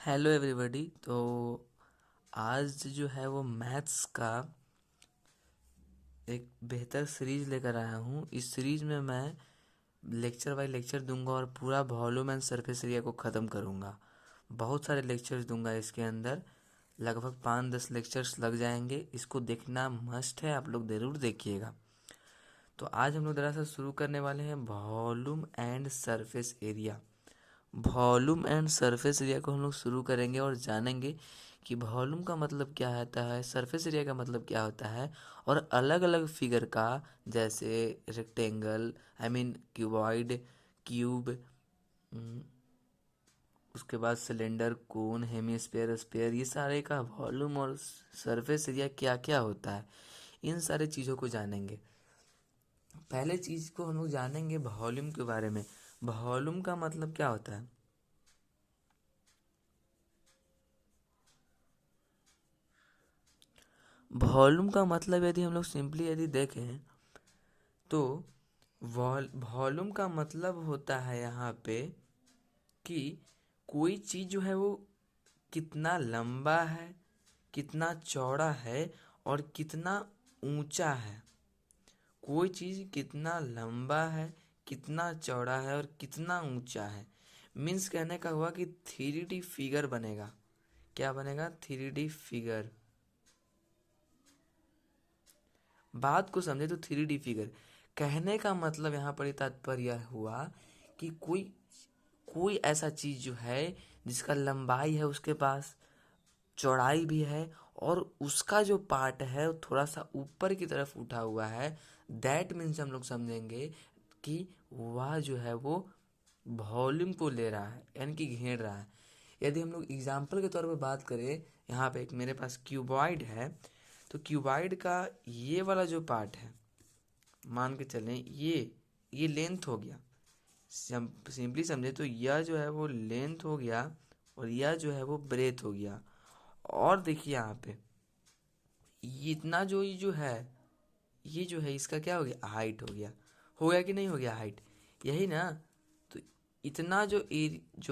Hello everybody. तो आज जो है वो मैथ्स का एक बेहतर सीरीज लेकर आया हूँ। इस सीरीज में मैं लेक्चर बाय लेक्चर दूंगा और पूरा वॉल्यूम एंड सरफेस एरिया को ख़त्म करूँगा। बहुत सारे लेक्चर्स दूंगा इसके अंदर, लगभग 5-10 लेक्चर्स लग जाएंगे। इसको देखना मस्ट है, आप लोग ज़रूर देखिएगा। तो आज हम लोग दरअसल शुरू करने वाले हैं volume and surface area. Volume and surface area को हम लोग शुरू करेंगे और जानेंगे कि वॉल्यूम का मतलब क्या होता है, सरफेस एरिया का मतलब क्या होता है, और अलग अलग फिगर का, जैसे rectangle, I mean cuboid, cube, उसके बाद सिलेंडर, कोन, हेमीस्फेयर, स्फीयर, ये सारे का वॉल्यूम और सरफेस एरिया क्या क्या होता है, इन सारे चीज़ों को जानेंगे। पहले चीज़ को हम लोग जानेंगे वॉल्यूम के बारे में। वॉल्यूम का मतलब क्या होता है? वॉल्यूम का मतलब यदि हम लोग सिंपली यदि देखें तो वॉल्यूम का मतलब होता है यहाँ पे कि कोई चीज़ जो है वो कितना लंबा है, कितना चौड़ा है और कितना ऊंचा है। कोई चीज़ कितना लंबा है, कितना चौड़ा है और कितना ऊंचा है, मीन्स कहने का हुआ कि 3D फिगर बनेगा। क्या बनेगा? 3D figure. बात को समझे तो 3D फिगर कहने का मतलब यहाँ पर तात्पर्य हुआ कि कोई कोई ऐसा चीज जो है जिसका लंबाई है उसके पास, चौड़ाई भी है, और उसका जो पार्ट है वो थोड़ा सा ऊपर की तरफ उठा हुआ है। दैट मीन्स हम लोग समझेंगे कि वह जो है वो वॉल्यूम को ले रहा है, यानी कि घेर रहा है। यदि हम लोग एग्जाम्पल के तौर पे बात करें, यहाँ पे एक मेरे पास क्यूबॉइड है, तो क्यूबॉइड का ये वाला जो पार्ट है, मान के चलें ये लेंथ हो गया। सिंपली समझे तो यह जो है वो लेंथ हो गया और यह जो है वो ब्रेथ हो गया। और देखिए यहाँ पे ये इतना जो ये जो है इसका क्या हो गया? हाइट हो गया कि नहीं हो गया हाइट? यही ना। तो इतना जो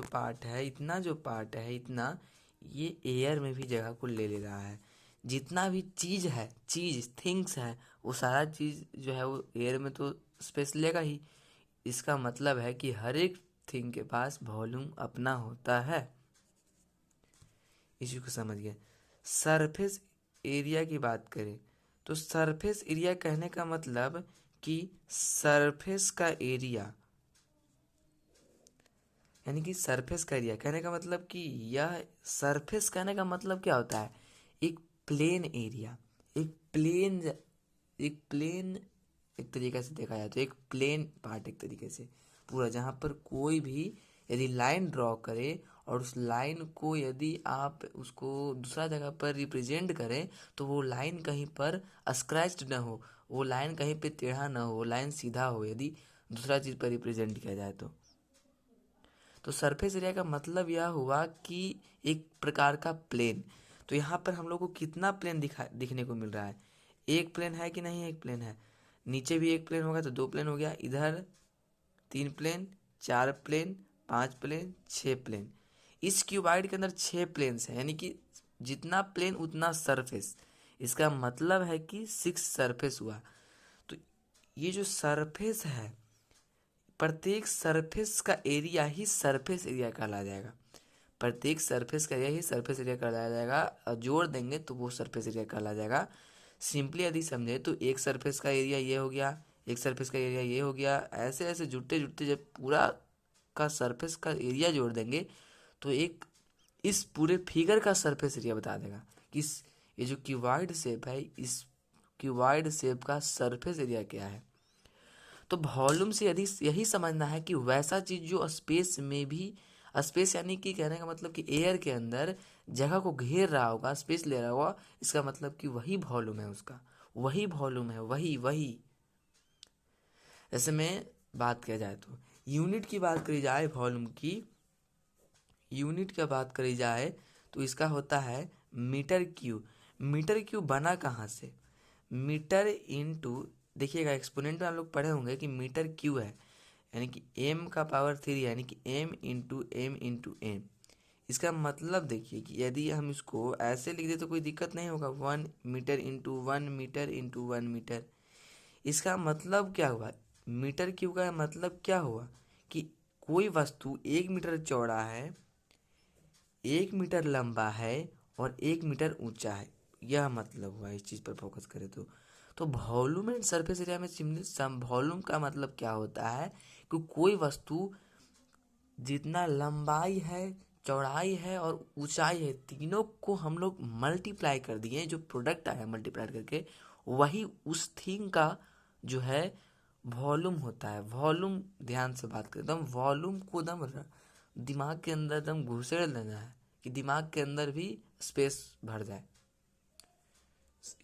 पार्ट है, इतना जो पार्ट है, इतना ये एयर में भी जगह को ले ले रहा है। जितना भी चीज थिंग्स है, वो सारा चीज जो है वो एयर में तो स्पेस लेगा ही। इसका मतलब है कि हर एक थिंग के पास वॉल्यूम अपना होता है। इसी को समझ गए। सरफेस एरिया की बात करें तो सरफेस एरिया कहने का मतलब कि सरफेस का एरिया, यानी कि सरफेस का एरिया कहने का मतलब कि यह सरफेस कहने का मतलब क्या होता है? एक प्लेन एरिया, एक प्लेन एक प्लेन एक तरीके से देखा जाए तो एक प्लेन पार्ट, एक तरीके से पूरा, जहाँ पर कोई भी यदि लाइन ड्रॉ करे और उस लाइन को यदि आप उसको दूसरा जगह पर रिप्रेजेंट करें तो वो लाइन कहीं पर स्क्रैच्ड ना हो, वो लाइन कहीं पे टेढ़ा ना हो, वो लाइन सीधा हो, यदि दूसरा चीज़ पर रिप्रेजेंट किया जाए तो सरफेस एरिया का मतलब यह हुआ कि एक प्रकार का प्लेन। तो यहाँ पर हम लोग को कितना प्लेन दिखने को मिल रहा है? एक प्लेन है कि नहीं? एक प्लेन है। नीचे भी एक प्लेन होगा तो दो प्लेन हो गया, इधर 3 प्लेन, 4 प्लेन, 5 प्लेन, 6 प्लेन। इस क्यूबाइड के अंदर 6 प्लेन्स हैं, यानी कि जितना प्लेन उतना सरफेस। इसका मतलब है कि 6 सरफेस हुआ। तो ये जो सरफेस है, प्रत्येक सरफेस का एरिया ही सरफेस एरिया कहलाया जाएगा। प्रत्येक सरफेस का एरिया ही सरफेस एरिया कहलाया जाएगा, और जोड़ देंगे तो वो सरफेस एरिया कहलाया जाएगा। सिंपली यदि समझे तो एक सरफेस का एरिया ये हो गया, एक सरफेस का एरिया ये हो गया, ऐसे ऐसे जुड़ते जुड़ते जब पूरा का सरफेस का एरिया जोड़ देंगे तो एक इस पूरे फिगर का सरफेस एरिया बता देगा कि ये जो क्यूबॉइड शेप है, इस क्यूबॉइड शेप का सरफेस एरिया क्या है। तो वॉल्यूम से यदि यही समझना है कि वैसा चीज जो स्पेस में भी, स्पेस यानी कि कहने का मतलब कि एयर के अंदर जगह को घेर रहा होगा, स्पेस ले रहा होगा, इसका मतलब कि वही वॉल्यूम है उसका, वही वॉल्यूम है, वही वही। ऐसे में बात किया जाए तो यूनिट की बात करी जाए, वॉल्यूम की यूनिट की बात करी जाए तो इसका होता है मीटर क्यूब। मीटर क्यूब बना कहाँ से? मीटर इंटू, देखिएगा एक्सपोनेंट में आप लोग पढ़े होंगे कि मीटर क्यू है, यानी कि m का पावर 3, यानी कि m into M into M. इसका मतलब देखिए कि यदि हम इसको ऐसे लिख दे तो कोई दिक्कत नहीं होगा, 1 metre into 1 metre into 1 metre. इसका मतलब क्या हुआ, मीटर क्यूब का मतलब क्या हुआ कि कोई वस्तु 1 मीटर चौड़ा है, 1 मीटर लंबा है और 1 मीटर ऊंचा है, यह मतलब हुआ इस चीज़ पर फोकस करें तो वॉल्यूम एंड सरफेस एरिया में वॉल्यूम का मतलब क्या होता है कि कोई वस्तु जितना लंबाई है, चौड़ाई है और ऊंचाई है, तीनों को हम लोग मल्टीप्लाई कर दिए, जो प्रोडक्ट आया मल्टीप्लाई करके वही उस थिंग का जो है वॉल्यूम होता है। वॉल्यूम ध्यान से बात करें, एकदम वॉल्यूम को एकदम दिमाग के अंदर एकदम घुसेड़ लेना है कि दिमाग के अंदर भी स्पेस भर जाए।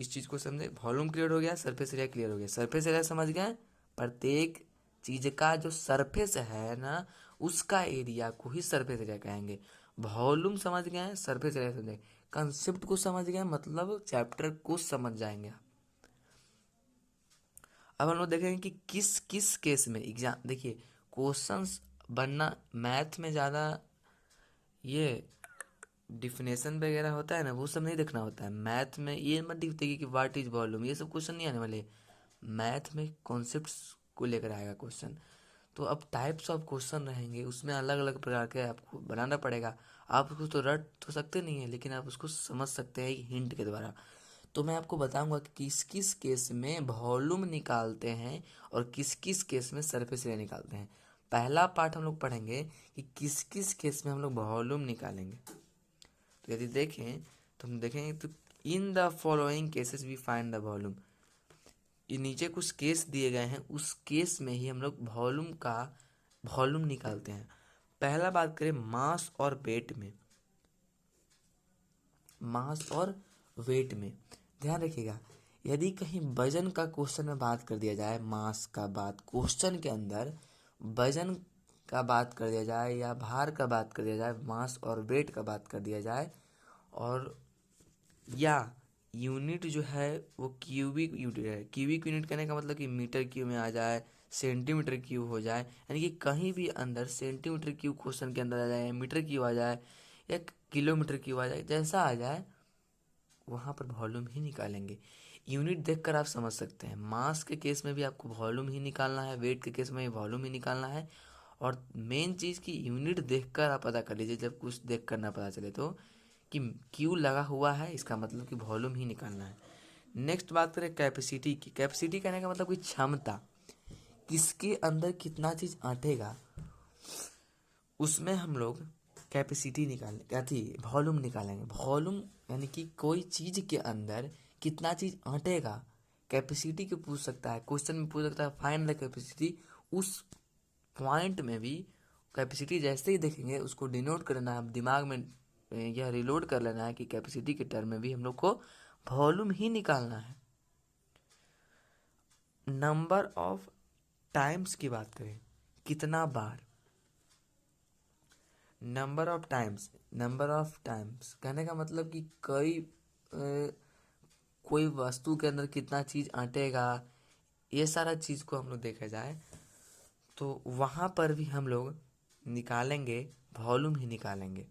इस चीज़ को समझे, वॉल्यूम क्लियर हो गया, सरफेस एरिया क्लियर हो गया। सरफेस एरिया समझ गए, प्रत्येक चीज का जो सरफेस है ना उसका एरिया को ही सरफेस एरिया कहेंगे। वॉल्यूम समझ गए, सरफेस एरिया समझ गए, कंसेप्ट को समझ गए, मतलब चैप्टर को समझ जाएंगे। अब हम लोग देखेंगे कि किस किस केस में एग्जाम, देखिए क्वेश्चंस बनना मैथ में ज़्यादा ये डिफिनेशन वगैरह होता है ना, वो सब नहीं देखना होता है। मैथ में ये मत देखिए कि व्हाट इज वॉल्यूम, ये सब क्वेश्चन नहीं आने वाले। मैथ में कॉन्सेप्ट्स को लेकर आएगा क्वेश्चन। तो अब टाइप्स ऑफ क्वेश्चन रहेंगे, उसमें अलग अलग प्रकार के आपको बनाना पड़ेगा। आप उसको तो रट तो सकते नहीं है, लेकिन आप उसको समझ सकते हैं हिंट के द्वारा। तो मैं आपको बताऊंगा कि किस किस केस में वॉल्यूम निकालते हैं और किस किस केस में सरफेस एरिया निकालते हैं। पहला पार्ट हम लोग पढ़ेंगे कि किस किस केस में हम लोग वॉल्यूम निकालेंगे। तो यदि देखें तो हम देखेंगे तो in the following cases we find the volume. ये नीचे कुछ केस दिए गए हैं, उस केस में ही हम लोग वॉल्यूम का वॉल्यूम निकालते हैं। पहला बात करें मास और वेट में। मास और वेट में ध्यान रखिएगा, यदि कहीं वजन का क्वेश्चन में बात कर दिया जाए, मास का बात क्वेश्चन के अंदर वजन का बात कर दिया जाए या भार का बात कर दिया जाए, मास और वेट का बात कर दिया जाए, और या यूनिट जो है वो क्यूबिक यूनिट है। क्यूबिक यूनिट कहने का मतलब कि मीटर क्यूब में आ जाए, सेंटीमीटर क्यूब हो जाए, यानी कि कहीं भी अंदर सेंटीमीटर क्यूब क्वेश्चन के अंदर आ जाए, या मीटर क्यूब आ जाए, या किलोमीटर क्यूब आ जाए, जैसा आ जाए वहाँ पर वॉल्यूम ही निकालेंगे। यूनिट देखकर आप समझ सकते हैं, मास के केस में भी आपको वॉल्यूम ही निकालना है, वेट के केस में भी वॉल्यूम ही निकालना है। और मेन चीज़ की यूनिट देखकर आप पता कर लीजिए, जब कुछ देख कर ना पता चले तो कि क्यू लगा हुआ है, इसका मतलब कि वॉल्यूम ही निकालना है। नेक्स्ट बात करें कैपेसिटी की। कैपेसिटी कहने का मतलब कि क्षमता, किसके अंदर कितना चीज़ आटेगा, उसमें हम लोग कैपेसिटी निकालें, क्या थी, वॉल्यूम निकालेंगे। वॉल्यूम यानी कि कोई चीज़ के अंदर कितना चीज़ आटेगा, कैपेसिटी को पूछ सकता है, क्वेश्चन में पूछ सकता है फाइंड द कैपेसिटी। उस पॉइंट में भी कैपेसिटी जैसे ही देखेंगे उसको डिनोट करना है, दिमाग में यह रिलोड कर लेना है कि कैपेसिटी के टर्म में भी हम लोग को वॉल्यूम ही निकालना है। नंबर ऑफ टाइम्स की बात करें, कितना बार, number of times, number of times कहने का मतलब कि कोई वस्तु के अंदर कितना चीज़ आटेगा, ये सारा चीज़ को हम लोग देखा जाए तो वहाँ पर भी हम लोग निकालेंगे, वॉल्यूम ही निकालेंगे।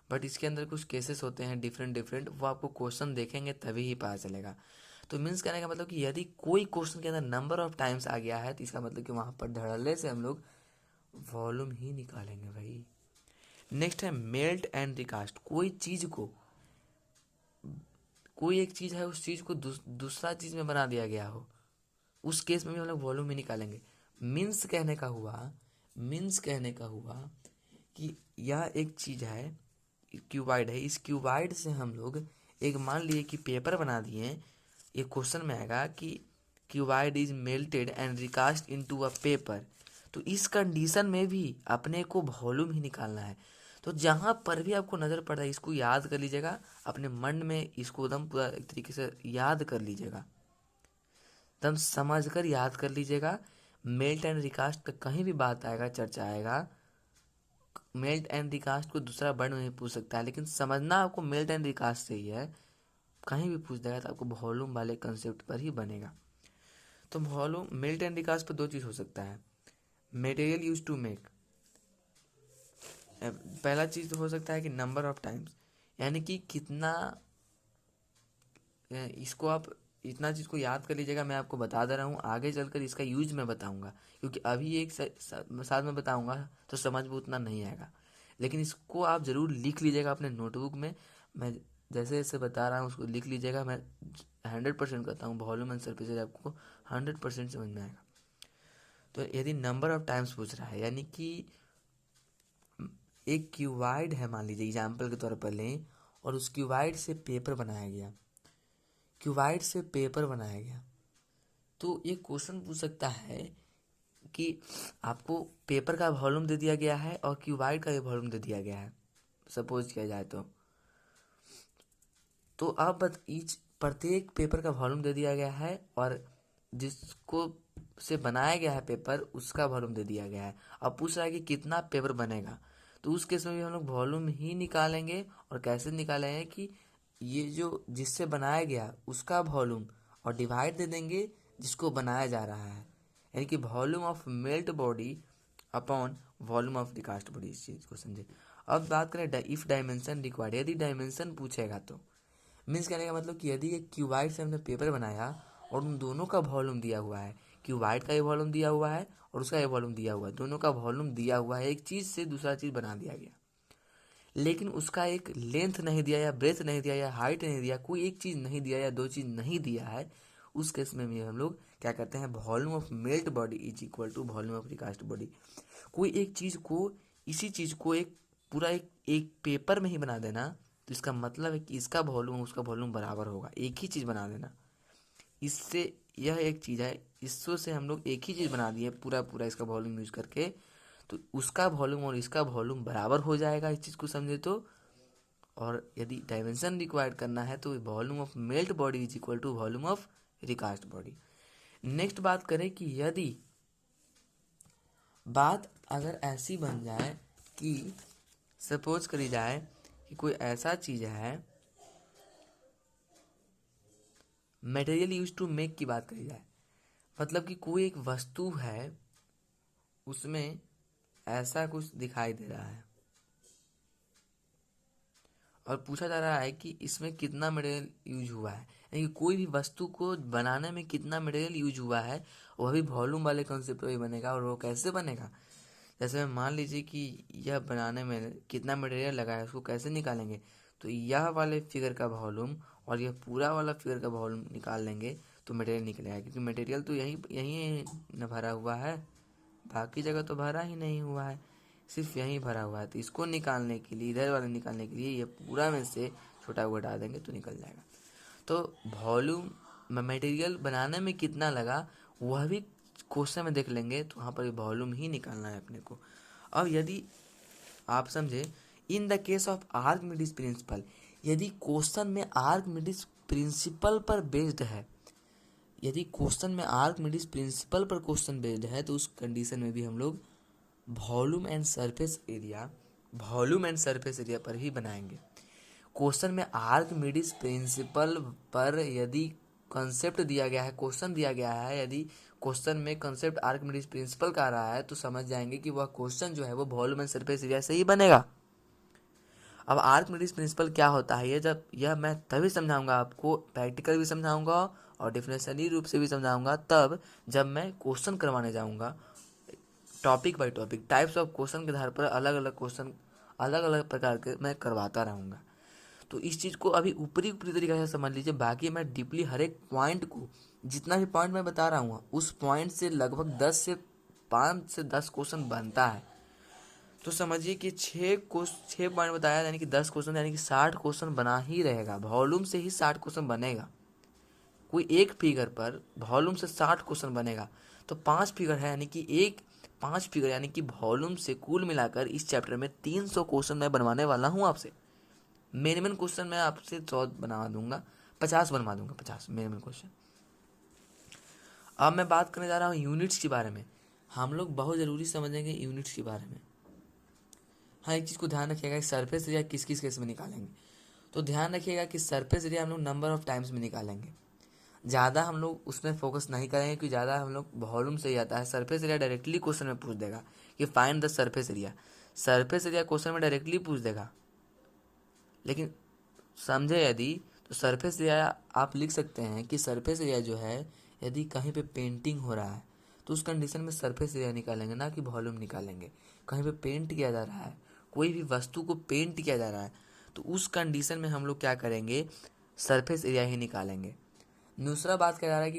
बट इसके अंदर कुछ केसेस होते हैं डिफरेंट डिफरेंट, वो आपको क्वेश्चन देखेंगे तभी ही पता चलेगा। तो मीन्स कहने का मतलब कि यदि कोई क्वेश्चन के अंदर नंबर ऑफ टाइम्स आ गया है तो इसका मतलब कि वहाँ पर धड़ल्ले से हम लोग वॉल्यूम ही निकालेंगे भाई। नेक्स्ट है मेल्ट एंड रिकास्ट। कोई चीज़ को, कोई एक चीज़ है उस चीज़ को दूसरा चीज़ में बना दिया गया हो, उस केस में भी हम लोग वॉल्यूम ही निकालेंगे। मीन्स कहने का हुआ, मीन्स कहने का हुआ कि यह एक चीज़ है, क्यूबाइड है, इस क्यूबाइड से हम लोग एक मान लिए कि पेपर बना दिए। ये क्वेश्चन में आएगा कि cuboid is melted and recast into a paper, तो इस कंडीशन में भी अपने को वॉल्यूम ही निकालना है। तो जहाँ पर भी आपको नज़र पड़ रहा है इसको याद कर लीजिएगा, अपने मन में इसको एकदम पूरा एक तरीके से याद कर लीजिएगा, एकदम समझ कर याद कर लीजिएगा। मेल्ट एंड रिकास्ट का कहीं भी बात आएगा, चर्चा आएगा, मेल्ट एंड रिकास्ट को दूसरा वर्ड में भी पूछ सकता है, लेकिन समझना आपको मेल्ट एंड रिकास्ट से ही है। कहीं भी पूछ देगा तो आपको वॉल्यूम वाले कंसेप्ट पर ही बनेगा। तो वॉल्यूम मेल्ट एंड रिकास्ट पर दो चीज़ हो सकता है, मटेरियल यूज टू मेक, पहला चीज़ तो हो सकता है कि नंबर ऑफ टाइम्स, यानी कि कितना, इसको आप इतना चीज़ को याद कर लीजिएगा। मैं आपको बता दे रहा हूँ, आगे चलकर इसका यूज मैं बताऊँगा, क्योंकि अभी एक साथ में बताऊँगा तो समझ में उतना नहीं आएगा, लेकिन इसको आप ज़रूर लिख लीजिएगा अपने नोटबुक में। मैं जैसे जैसे बता रहा हूँ उसको लिख लीजिएगा। मैं 100% कहता हूँ वॉल्यूम एंड सरफेस एरिया आपको 100% समझ में आएगा। तो यदि नंबर ऑफ टाइम्स पूछ रहा है, यानी कि एक क्यूबाइड है, मान लीजिए एग्जाम्पल के तौर पर लें, और उस क्यूबाइड से पेपर बनाया गया, क्यूबाइड से पेपर बनाया गया, तो ये क्वेश्चन पूछ सकता है कि आपको पेपर का वॉल्यूम दे दिया गया है और क्यूबाइड का ये वॉल्यूम दे दिया गया है, सपोज किया जाए तो अब ईच प्रत्येक पेपर का वॉल्यूम दे दिया गया है और जिसको से बनाया गया है पेपर उसका वॉल्यूम दे दिया गया है। अब पूछ रहा है कि कितना पेपर बनेगा, तो उस केस में भी हम लोग वॉल्यूम ही निकालेंगे। और कैसे निकालेंगे कि ये जो जिससे बनाया गया उसका वॉल्यूम और डिवाइड दे देंगे जिसको बनाया जा रहा है, यानी कि volume of melt body upon volume of the cast body. इस चीज़ को समझे। अब बात करें इफ डायमेंशन रिक्वायर्ड, यदि डायमेंशन पूछेगा तो मीन्स कहने का मतलब कि यदि एक क्यूबाइड से हमने पेपर बनाया और उन दोनों का वॉल्यूम दिया हुआ है, क्यूबाइड का ये वॉल्यूम दिया हुआ है और उसका ये वॉल्यूम दिया हुआ है, दोनों का वॉल्यूम दिया हुआ है, एक चीज़ से दूसरा चीज़ बना दिया गया, लेकिन उसका एक लेंथ नहीं दिया या ब्रेथ नहीं दिया या हाइट नहीं दिया, कोई एक चीज़ नहीं दिया या दो चीज़ नहीं दिया है, उस केस में भी हम लोग क्या करते हैं, volume of melt body is equal to volume of recast body. कोई एक चीज़ को, इसी चीज़ को एक पूरा एक पेपर में ही बना देना, तो इसका मतलब है कि इसका वॉल्यूम उसका वॉल्यूम बराबर होगा, एक ही चीज़ बना देना। इससे यह एक चीज़ है, इससे से हम लोग एक ही चीज़ बना दिए पूरा पूरा इसका वॉल्यूम यूज करके, तो उसका वॉल्यूम और इसका वॉल्यूम बराबर हो जाएगा, इस चीज़ को समझे तो। और यदि डायमेंशन रिक्वायर्ड करना है तो volume of melt body is equal to volume of recast body. Next बात करें कि यदि बात अगर ऐसी बन जाए कि सपोज करी जाए कि कोई ऐसा चीज़ है, मटेरियल यूज टू मेक की बात करी जाए, मतलब कि कोई एक वस्तु है उसमें ऐसा कुछ दिखाई दे रहा है और पूछा जा रहा है कि इसमें कितना मटेरियल यूज हुआ है, यानी कि कोई भी वस्तु को बनाने में कितना मटेरियल यूज हुआ है, वह भी वॉल्यूम वाले कॉन्सेप्ट पे बनेगा। और वो कैसे बनेगा, जैसे मान लीजिए कि यह बनाने में कितना मटेरियल लगा है उसको कैसे निकालेंगे, तो यह वाले फिगर का वॉल्यूम और यह पूरा वाला फिगर का वॉल्यूम निकाल लेंगे तो मटेरियल निकलेगा, क्योंकि मटेरियल तो यहीं यहीं न भरा हुआ है, बाकी जगह तो भरा ही नहीं हुआ है, सिर्फ यहीं भरा हुआ है। तो इसको निकालने के लिए, इधर वाले निकालने के लिए ये पूरा में से छोटा को हटा देंगे तो निकल जाएगा। तो वॉल्यूम मटेरियल बनाने में कितना लगा वह भी क्वेश्चन में देख लेंगे, तो वहाँ पर वॉल्यूम ही निकालना है अपने को। अब यदि आप समझे, in the case of Archimedes principal, यदि क्वेश्चन में आर्किमिडीज प्रिंसिपल पर बेस्ड है, यदि क्वेश्चन में आर्किमिडीज प्रिंसिपल पर क्वेश्चन बेस्ड है, तो उस कंडीशन में भी हम लोग volume and surface area, volume and surface area पर ही बनाएंगे। क्वेश्चन में आर्किमिडीज प्रिंसिपल पर यदि कंसेप्ट दिया गया है, क्वेश्चन दिया गया है, यदि क्वेश्चन में कंसेप्ट आर्किमिडीज प्रिंसिपल का आ रहा है, तो समझ जाएंगे कि वह क्वेश्चन जो है वो वॉल्यूम एंड सरफेस एरिया से ही बनेगा। अब आर्किमिडीज प्रिंसिपल क्या होता है, यह मैं तभी समझाऊंगा आपको, प्रैक्टिकल भी समझाऊंगा और डेफिनेशनली रूप से भी समझाऊंगा, तब जब मैं क्वेश्चन करवाने जाऊंगा topic by topic, types of question के आधार पर अलग अलग क्वेश्चन अलग अलग प्रकार के मैं करवाता रहूँगा। तो इस चीज़ को अभी ऊपरी ऊपरी तरीके से समझ लीजिए, बाकी मैं डीपली हर एक पॉइंट को, जितना भी पॉइंट मैं बता रहा हूँ उस पॉइंट से लगभग 5 से 10 क्वेश्चन बनता है। तो समझिए कि 6 पॉइंट बताया, यानी कि 10 क्वेश्चन, यानी कि 60 क्वेश्चन बना ही रहेगा, वॉल्यूम से ही 60 क्वेश्चन बनेगा। कोई एक फिगर पर वॉल्यूम से 60 क्वेश्चन बनेगा, तो 5 फिगर है, यानी कि 5 फिगर, यानी कि वॉल्यूम से कुल मिलाकर इस चैप्टर में 300 क्वेश्चन मैं बनवाने वाला हूँ आपसे। मिनिमम क्वेश्चन मैं आपसे 100 बनवा दूंगा, 50 बनवा दूंगा, 50 मिनिमम क्वेश्चन। अब मैं बात करने जा रहा हूँ यूनिट्स के बारे में। हम लोग बहुत ज़रूरी समझेंगे यूनिट्स के बारे में। हाँ, एक चीज़ को ध्यान रखिएगा कि सरफेस एरिया किस किस केस में निकालेंगे, तो ध्यान रखिएगा कि सरफेस एरिया हम लोग नंबर ऑफ टाइम्स में निकालेंगे, ज़्यादा हम लोग उसमें फोकस नहीं करेंगे, क्योंकि ज़्यादा हम लोग वॉल्यूम से ही आता है। सरफेस एरिया डायरेक्टली क्वेश्चन में पूछ देगा कि find the surface area, surface area question में डायरेक्टली पूछ देगा, लेकिन समझे यदि तो सरफेस एरिया आप लिख सकते हैं कि सरफेस एरिया जो है यदि कहीं पे पेंटिंग हो रहा है तो उस कंडीशन में सरफेस एरिया निकालेंगे, ना कि वॉल्यूम निकालेंगे। कहीं पे पेंट किया जा रहा है, कोई भी वस्तु को पेंट किया जा रहा है, तो उस कंडीशन में हम लोग क्या करेंगे, सरफेस एरिया ही निकालेंगे। दूसरा बात कह जा रहा है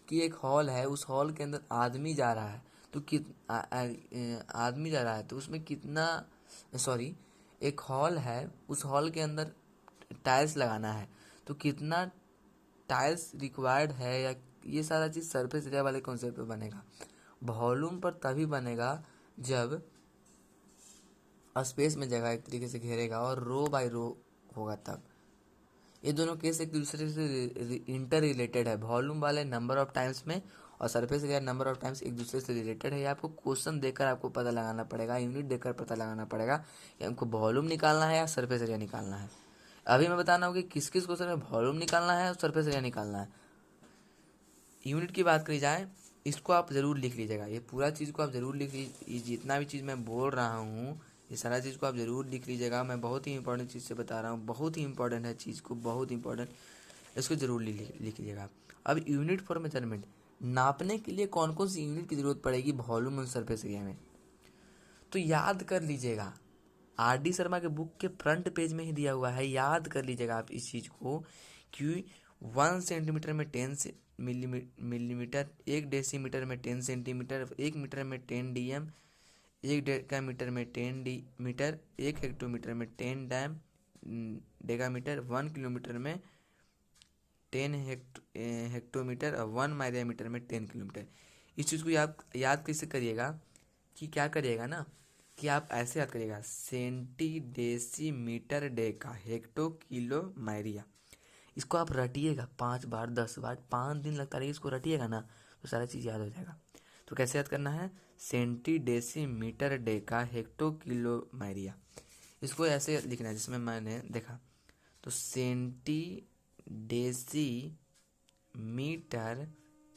कि एक हॉल है, उस हॉल के अंदर आदमी जा रहा है, तो आदमी जा रहा है तो उसमें कितना, सॉरी, एक हॉल है, उस हॉल के अंदर टाइल्स लगाना है, तो कितना टाइल्स रिक्वायर्ड है, या ये सारा चीज़ सरफेस एरिया वाले कॉन्सेप्ट पे बनेगा। वॉल्यूम पर तभी बनेगा जब स्पेस में जगह एक तरीके से घेरेगा और रो बाय रो होगा तब। ये दोनों केस एक दूसरे से इंटर रिलेटेड है, वॉल्यूम वाले नंबर ऑफ टाइम्स में और surface area number of times एक दूसरे से रिलेटेड है। ये आपको क्वेश्चन देकर आपको पता लगाना पड़ेगा, यूनिट देकर पता लगाना पड़ेगा कि हमको वॉल्यूम निकालना है या सरफेस एरिया निकालना है। अभी मैं बताना होगा कि किस किस क्वेश्चन में वॉल्यूम निकालना है और सरफेस एरिया निकालना है। यूनिट की बात करी जाए, इसको आप ज़रूर लिख लीजिएगा, ये पूरा चीज़ को आप ज़रूर लिख लीजिए, जितना भी चीज़ मैं बोल रहा हूँ ये सारा चीज़ को आप ज़रूर लिख लीजिएगा। मैं बहुत ही इंपॉर्टेंट चीज़ से बता रहा हूँ, बहुत ही इंपॉर्टेंट है चीज़ को, बहुत इंपॉर्टेंट, इसको ज़रूर लिख लीजिएगा। अब यूनिट फॉर मेजरमेंट, नापने के लिए कौन कौन सी यूनिट की ज़रूरत पड़ेगी वॉल्यूम और सरफेस एरिया में, तो याद कर लीजिएगा। आर डी शर्मा के बुक के फ्रंट पेज में ही दिया हुआ है, याद कर लीजिएगा आप इस चीज़ को कि 1 सेंटीमीटर में 10 मिलीमीटर, 1 डेसीमीटर में 10 सेंटीमीटर, 1 मीटर में 10 डीएम, 1 डेकामीटर में 10 डी मीटर, 1 हेक्टोमीटर में 10 डैम डेकामीटर, 1 किलोमीटर में 10 हेक्टोमीटर और 1 माइक्रोमीटर में 10 किलोमीटर। इस चीज़ को याद कैसे करिएगा कि क्या करिएगा ना, कि आप ऐसे याद करिएगा, centi decimetre deca hecto kilo myria. इसको आप रटिएगा 5 बार 10 बार, 5 दिन लगता रहेगा, इसको रटिएगा ना तो सारा चीज़ याद हो जाएगा। तो कैसे याद करना है, centi decimetre deca hecto kilo myria, इसको ऐसे लिखना है जिसमें मैंने देखा। तो centi deci metre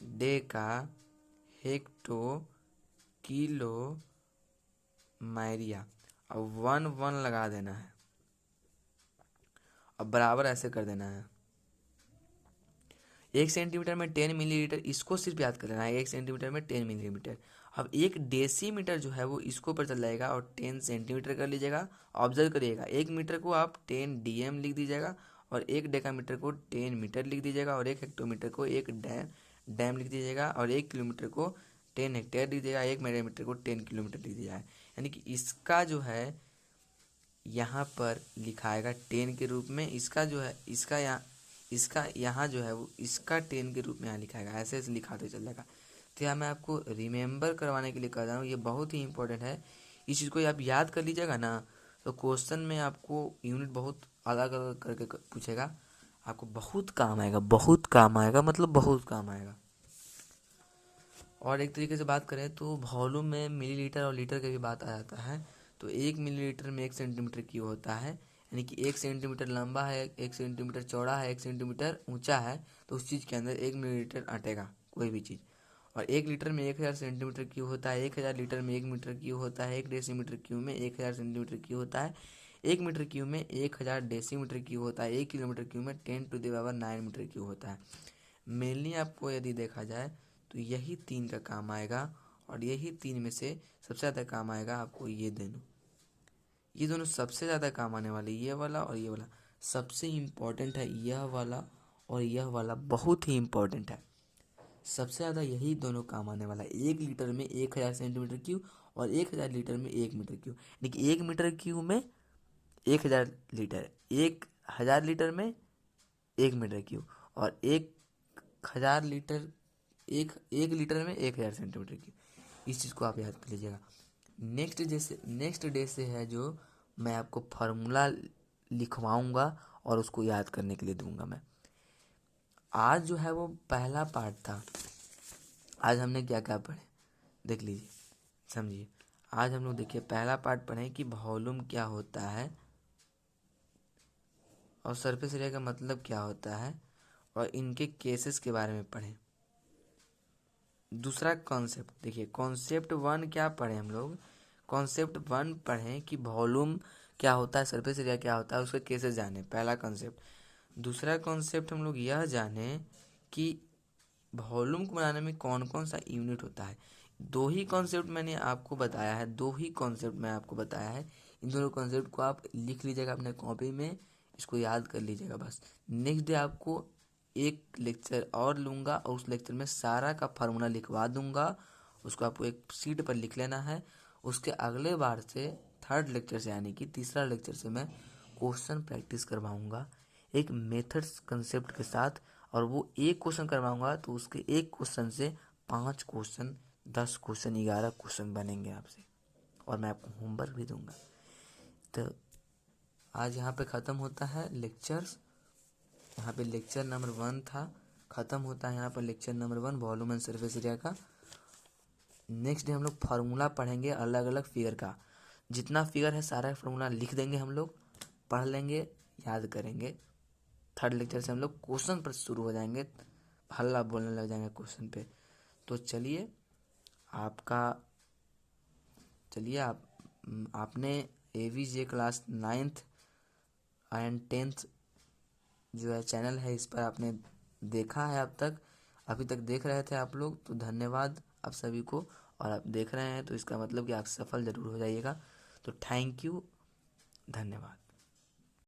deca hecto kilo myria, अब 1 लगा देना है, अब बराबर ऐसे कर देना है। 1 सेंटीमीटर में 10 मिलीलीटर, इसको सिर्फ याद कर लेना है, 1 सेंटीमीटर में 10 मिलीमीटर। अब 1 डेसीमीटर जो है वो इसको पर चल जाएगा और 10 सेंटीमीटर कर लीजिएगा। ऑब्जर्व करिएगा, 1 मीटर को आप 10 डीएम लिख दीजिएगा और 1 डेकामीटर को 10 मीटर लिख दीजिएगा और 1 हेक्टोमीटर को 1 डैम लिख दीजिएगा और 1 किलोमीटर को 10 हेक्टेयर लिख दीजिएगा, 1 मिलीमीटर को 10 किलोमीटर लिख दीजिएगा। यानी कि इसका जो है यहाँ पर लिखाएगा 10 के रूप में, इसका जो है इसका यहाँ जो है वो इसका 10 के रूप में यहाँ लिखाएगा, ऐसे ऐसे लिखाते चल जाएगा। तो यहाँ मैं आपको रिमेंबर करवाने के लिए कह रहा हूँ, ये बहुत ही इंपॉर्टेंट है। इस चीज़ को आप याद कर लीजिएगा ना, तो क्वेश्चन में आपको यूनिट बहुत अलग अलग करके पूछेगा, आपको बहुत काम आएगा, बहुत काम आएगा, मतलब बहुत काम आएगा। और एक तरीके से बात करें तो वॉल्यूम में मिलीलीटर और लीटर की भी बात आ जाता है। तो 1 मिलीलीटर में 1 सेंटीमीटर क्यूब होता है, यानी कि 1 सेंटीमीटर लंबा है, 1 सेंटीमीटर चौड़ा है, 1 सेंटीमीटर ऊंचा है, तो उस चीज़ के अंदर 1 मिलीलीटर अटेगा कोई भी चीज़। और 1 लीटर में 1000 सेंटीमीटर क्यूब होता है, 1000 लीटर में 1 मीटर क्यूब होता है, 1 डेसीमीटर क्यूब में 1000 सेंटीमीटर क्यूब होता है, 1 मीटर क्यूब में 1000 डेसीमीटर क्यूब होता है, 1 किलोमीटर क्यूब में 10⁹ मीटर क्यूब होता है। मेनली आपको यदि देखा जाए तो यही 3 का काम आएगा, और यही 3 में से सबसे ज़्यादा काम आएगा आपको ये दोनों सबसे ज़्यादा काम आने वाले, ये वाला और ये वाला सबसे इम्पोर्टेंट है, यह वाला और यह वाला बहुत ही इम्पोर्टेंट है। सबसे ज़्यादा यही दोनों काम आने वाला है। 1 लीटर में 1000 सेंटीमीटर क्यूब और 1000 लीटर में 1 मीटर क्यूब, यानी कि 1 मीटर क्यूब में 1000 लीटर, 1000 लीटर में 1 मीटर क्यूब और 1000 लीटर, एक लीटर में 1000 सेंटीमीटर क्यूब। इस चीज़ को आप याद कर लीजिएगा। नेक्स्ट डे से है जो मैं आपको फार्मूला लिखवाऊंगा और उसको याद करने के लिए दूंगा मैं। आज जो है वो पहला पार्ट था। आज हमने क्या क्या पढ़े देख लीजिए, समझिए। आज हम लोग देखिए पहला पार्ट पढ़े कि वॉल्यूम क्या होता है और सरफेस एरिया का मतलब क्या होता है और इनके केसेस के बारे में पढ़ें। दूसरा कॉन्सेप्ट देखिए, कॉन्सेप्ट 1 क्या पढ़े हम लोग, कॉन्सेप्ट 1 पढ़ें कि वॉल्यूम क्या होता है, सरफेस एरिया क्या होता है, उसके कैसे जाने, पहला कॉन्सेप्ट। दूसरा कॉन्सेप्ट हम लोग यह जाने कि वॉल्यूम को बनाने में कौन कौन सा यूनिट होता है। दो ही कॉन्सेप्ट मैंने आपको बताया है, दो ही कॉन्सेप्ट मैं आपको बताया है। इन दोनों कॉन्सेप्ट को आप लिख लीजिएगा अपने कॉपी में, इसको याद कर लीजिएगा बस। नेक्स्ट डे आपको एक लेक्चर और लूँगा और उस लेक्चर में सारा का फार्मूला लिखवा दूंगा, उसको आपको एक शीट पर लिख लेना है। उसके अगले बार से थर्ड लेक्चर से यानी कि तीसरा लेक्चर से मैं क्वेश्चन प्रैक्टिस करवाऊँगा एक मेथड्स कंसेप्ट के साथ, और वो एक क्वेश्चन करवाऊँगा तो उसके एक क्वेश्चन से 5 क्वेश्चन, 10 क्वेश्चन, 11 क्वेश्चन बनेंगे आपसे, और मैं आपको होमवर्क भी दूंगा। तो आज यहाँ पे ख़त्म होता है लेक्चर्स। यहाँ पे लेक्चर नंबर 1 था, ख़त्म होता है यहाँ पर lecture number 1 volume and surface area का। नेक्स्ट डे हम लोग फार्मूला पढ़ेंगे अलग अलग फिगर का, जितना फिगर है सारा फार्मूला लिख देंगे, हम लोग पढ़ लेंगे, याद करेंगे। थर्ड लेक्चर से हम लोग क्वेश्चन पर शुरू हो जाएंगे, हल्ला बोलने लग जाएंगे क्वेश्चन पे। तो चलिए आपने AVJ class 9th and 10th जो है चैनल है, इस पर आपने देखा है अब तक, अभी तक देख रहे थे आप लोग, तो धन्यवाद आप सभी को। और आप देख रहे हैं तो इसका मतलब कि आप सफल ज़रूर हो जाइएगा। तो थैंक यू, धन्यवाद।